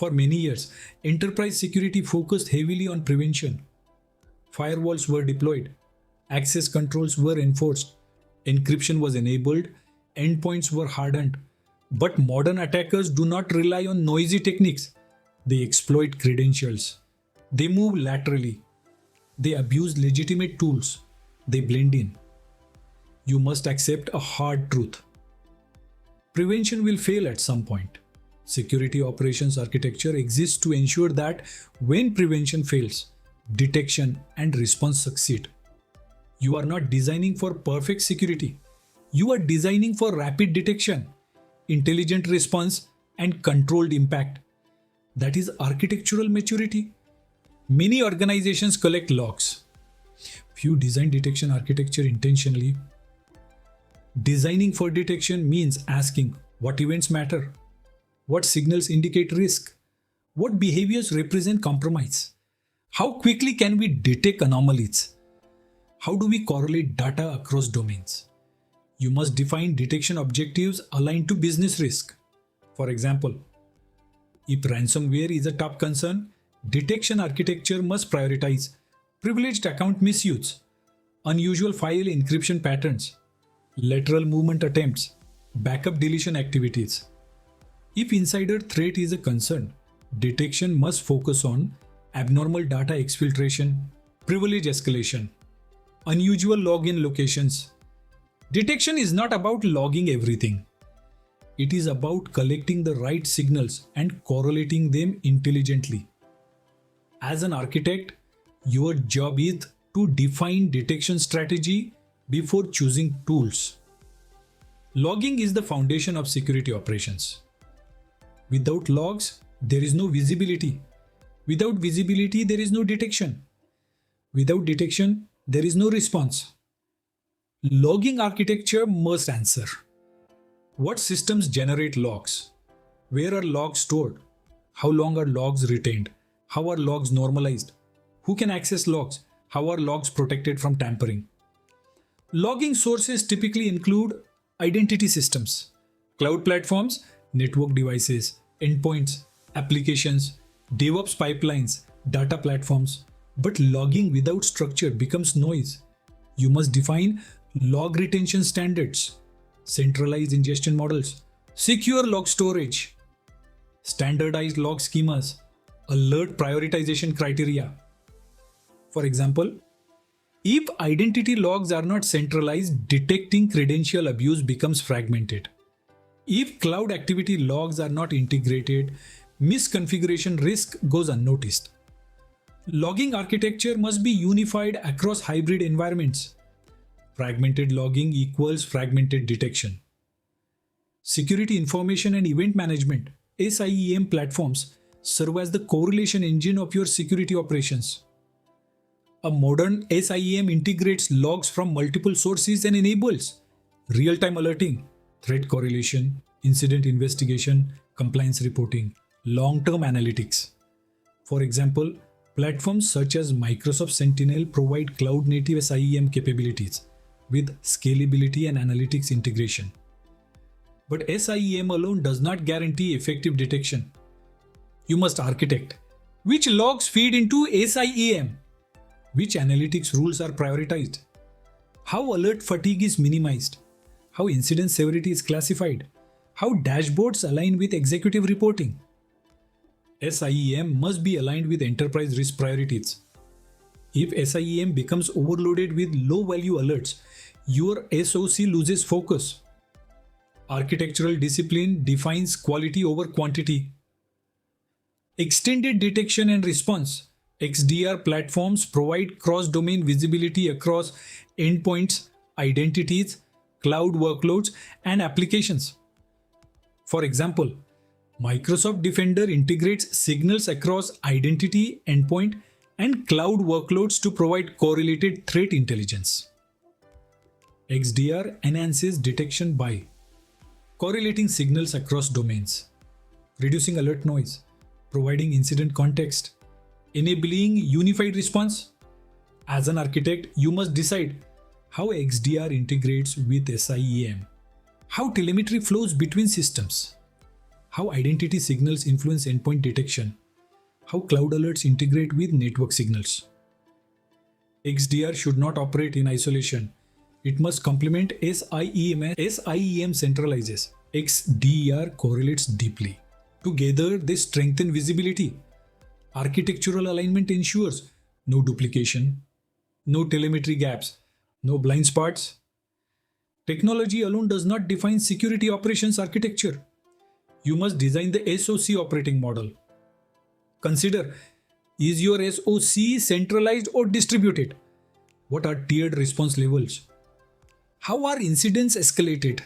For many years, enterprise security focused heavily on prevention. Firewalls were deployed, access controls were enforced, encryption was enabled, endpoints were hardened. But modern attackers do not rely on noisy techniques. They exploit credentials. They move laterally. They abuse legitimate tools. They blend in. You must accept a hard truth. Prevention will fail at some point. Security operations architecture exists to ensure that when prevention fails, detection and response succeed. You are not designing for perfect security. You are designing for rapid detection, intelligent response, and controlled impact. That is architectural maturity. Many organizations collect logs. Few design detection architecture intentionally. Designing for detection means asking what events matter, what signals indicate risk, what behaviors represent compromise, how quickly can we detect anomalies, how do we correlate data across domains. You must define detection objectives aligned to business risk. For example, if ransomware is a top concern, detection architecture must prioritize privileged account misuse, unusual file encryption patterns, lateral movement attempts, backup deletion activities. If insider threat is a concern, detection must focus on abnormal data exfiltration, privilege escalation, unusual login locations. Detection is not about logging everything. It is about collecting the right signals and correlating them intelligently. As an architect, your job is to define detection strategy before choosing tools. Logging is the foundation of security operations. Without logs, there is no visibility. Without visibility, there is no detection. Without detection, there is no response. Logging architecture must answer: what systems generate logs? Where are logs stored? How long are logs retained? How are logs normalized? Who can access logs? How are logs protected from tampering? Logging sources typically include identity systems, cloud platforms, network devices, endpoints, applications, DevOps pipelines, data platforms. But logging without structure becomes noise. You must define log retention standards, centralized ingestion models, secure log storage, standardized log schemas, alert prioritization criteria. For example, if identity logs are not centralized, detecting credential abuse becomes fragmented. If cloud activity logs are not integrated, misconfiguration risk goes unnoticed. Logging architecture must be unified across hybrid environments. Fragmented logging equals fragmented detection. Security information and event management (SIEM) platforms serve as the correlation engine of your security operations. A modern SIEM integrates logs from multiple sources and enables real-time alerting, threat correlation, incident investigation, compliance reporting, long-term analytics. For example, platforms such as Microsoft Sentinel provide cloud-native SIEM capabilities with scalability and analytics integration. But SIEM alone does not guarantee effective detection. You must architect which logs feed into SIEM, which analytics rules are prioritized, how alert fatigue is minimized, how incident severity is classified, how dashboards align with executive reporting. SIEM must be aligned with enterprise risk priorities. If SIEM becomes overloaded with low-value alerts, your SOC loses focus. Architectural discipline defines quality over quantity. Extended detection and response XDR platforms provide cross-domain visibility across endpoints, identities, cloud workloads, and applications. For example, Microsoft Defender integrates signals across identity, endpoint, and cloud workloads to provide correlated threat intelligence. XDR enhances detection by correlating signals across domains, reducing alert noise, providing incident context, enabling unified response. As an architect, you must decide how XDR integrates with SIEM, how telemetry flows between systems, how identity signals influence endpoint detection, how cloud alerts integrate with network signals. XDR should not operate in isolation. It must complement SIEM. SIEM centralizes. XDR correlates deeply. Together, they strengthen visibility. Architectural alignment ensures no duplication, no telemetry gaps, no blind spots. Technology alone does not define security operations architecture. You must design the SOC operating model. Consider, is your SOC centralized or distributed? What are tiered response levels? How are incidents escalated?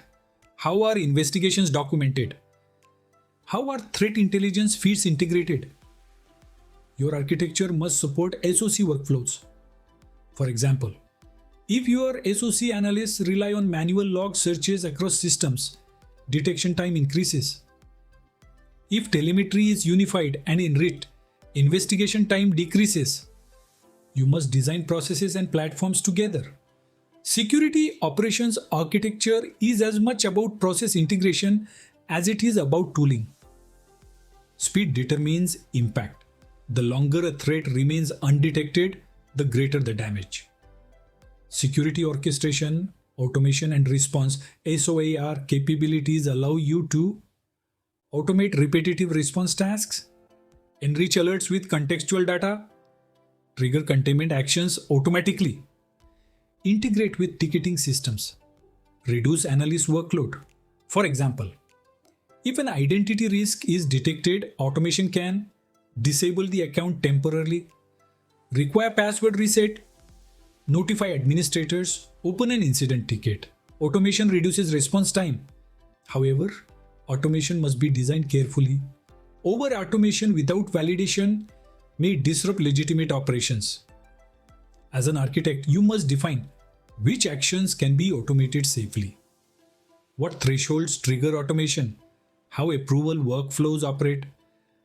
How are investigations documented? How are threat intelligence feeds integrated? Your architecture must support SOC workflows. For example, if your SOC analysts rely on manual log searches across systems, detection time increases. If telemetry is unified and enriched, investigation time decreases. You must design processes and platforms together. Security operations architecture is as much about process integration as it is about tooling. Speed determines impact. The longer a threat remains undetected, the greater the damage. Security orchestration, automation and response (SOAR) capabilities allow you to automate repetitive response tasks, enrich alerts with contextual data, trigger containment actions automatically, integrate with ticketing systems, reduce analyst workload. For example, if an identity risk is detected, automation can disable the account temporarily, require password reset, notify administrators, open an incident ticket. Automation reduces response time. However, automation must be designed carefully. Over-automation without validation may disrupt legitimate operations. As an architect, you must define which actions can be automated safely, what thresholds trigger automation, how approval workflows operate,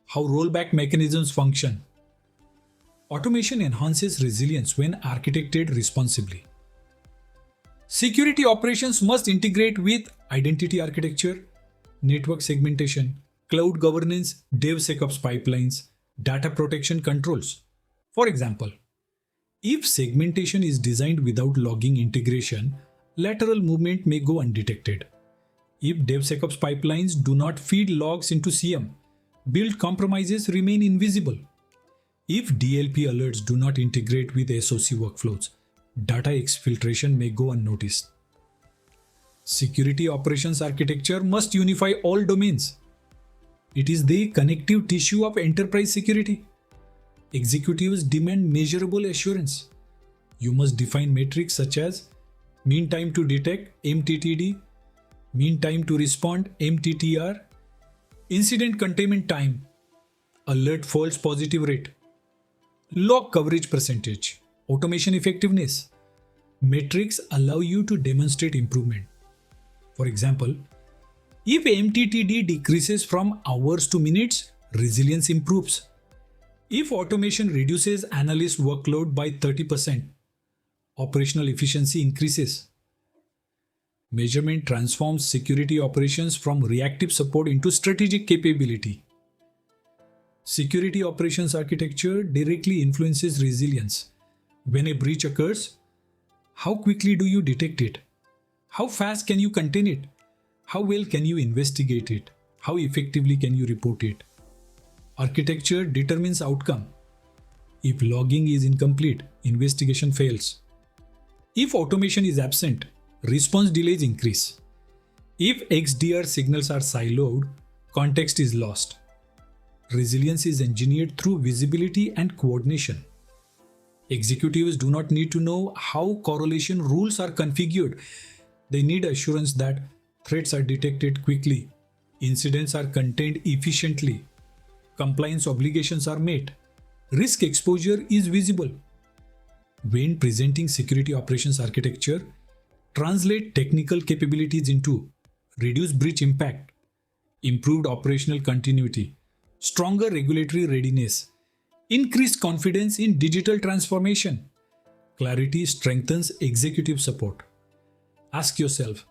how rollback mechanisms function. Automation enhances resilience when architected responsibly. Security operations must integrate with identity architecture, network segmentation, cloud governance, DevSecOps pipelines, data protection controls. For example, if segmentation is designed without logging integration, lateral movement may go undetected. If DevSecOps pipelines do not feed logs into SIEM, build compromises remain invisible. If DLP alerts do not integrate with SOC workflows, data exfiltration may go unnoticed. Security operations architecture must unify all domains. It is the connective tissue of enterprise security. Executives demand measurable assurance. You must define metrics such as mean time to detect (MTTD), mean time to respond (MTTR), incident containment time, alert false positive rate, log coverage percentage, automation effectiveness. Metrics allow you to demonstrate improvement. For example, if MTTD decreases from hours to minutes, resilience improves. If automation reduces analyst workload by 30%, operational efficiency increases. Measurement transforms security operations from reactive support into strategic capability. Security operations architecture directly influences resilience. When a breach occurs, how quickly do you detect it? How fast can you contain it? How well can you investigate it? How effectively can you report it? Architecture determines outcome. If logging is incomplete, investigation fails. If automation is absent, response delays increase. If XDR signals are siloed, context is lost. Resilience is engineered through visibility and coordination. Executives do not need to know how correlation rules are configured. They need assurance that threats are detected quickly, incidents are contained efficiently, compliance obligations are met, risk exposure is visible. When presenting security operations architecture, translate technical capabilities into reduced breach impact, improved operational continuity, stronger regulatory readiness, increased confidence in digital transformation. Clarity strengthens executive support. Ask yourself,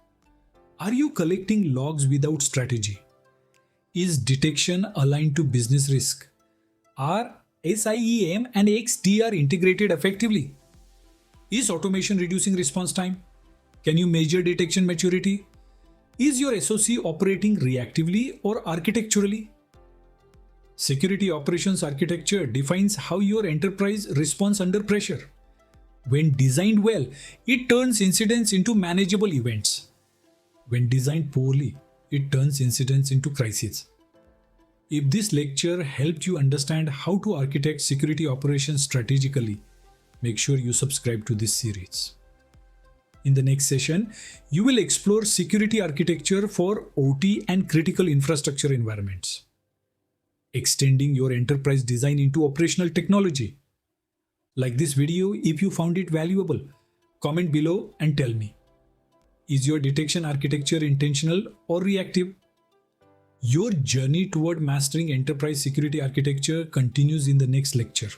are you collecting logs without strategy? Is detection aligned to business risk? Are SIEM and XDR integrated effectively? Is automation reducing response time? Can you measure detection maturity? Is your SOC operating reactively or architecturally? Security operations architecture defines how your enterprise responds under pressure. When designed well, it turns incidents into manageable events. When designed poorly, it turns incidents into crises. If this lecture helped you understand how to architect security operations strategically, make sure you subscribe to this series. In the next session, you will explore security architecture for OT and critical infrastructure environments, extending your enterprise design into operational technology. Like this video if you found it valuable. Comment below and tell me. Is your detection architecture intentional or reactive? Your journey toward mastering enterprise security architecture continues in the next lecture.